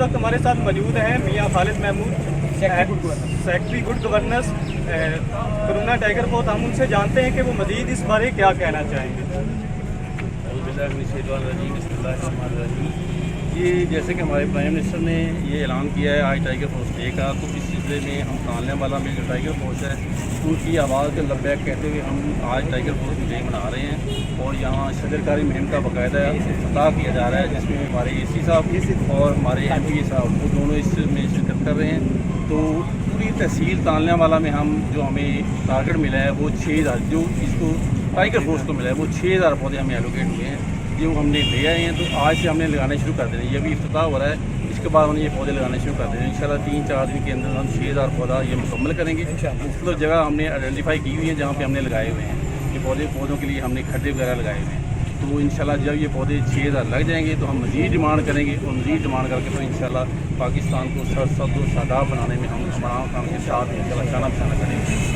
वक्त हमारे साथ मौजूद हैं मियाँ Khalid Mahmood, secretary good governance Karuna tiger force. हम उनसे जानते हैं कि वो मज़ीद इस बारे क्या कहना चाहेंगे। ये जैसे कि हमारे प्राइम मिनिस्टर ने ये ऐलान किया है आज टाइगर फोर्स डे का, तो इस सिलसिले में हम तालने वाला में जो टाइगर फोर्स है उनकी आवाज़ के लब्बैक कहते हुए हम आज टाइगर फोर्स डे मना रहे हैं। और यहाँ शजरकारी मुहिम का बाकायदा इफ्तिताह किया जा रहा है, जिसमें हमारे AC साहब और हमारे MPA साहब वो दोनों इसमें शिरकत कर रहे हैं। तो पूरी तहसील तालने वाला में हम जो हमें टारगेट मिला है वो 6000, जो इसको टाइगर फोर्स को मिला है वो 6000 पौधे हमें एलोकेट हुए हैं, जो हमने ले आए हैं। तो आज से हमने लगाने शुरू कर देने, ये भी इफ्तिताह हो रहा है। इसके बाद हमने ये पौधे लगाने शुरू कर देने इंशाल्लाह 3-4 दिन के अंदर हम 6000 पौधा ये मुकम्मल करेंगे। मुख्तलिफ जगह हमने आइडेंटिफाई की हुई है जहाँ पे हमने लगाए हुए हैं ये पौधों के लिए हमने खड्डे वगैरह लगाए हुए हैं। तो इंशाल्लाह जब ये पौधे 6000 लग जाएंगे तो हम मज़ीद डिमांड करेंगे, और मज़ीद डिमांड करके तो इंशाल्लाह पाकिस्तान को सरसब्ज़ और शादाब बनाने में हम तमाम काम के साथ इंशाल्लाह शाना करेंगे।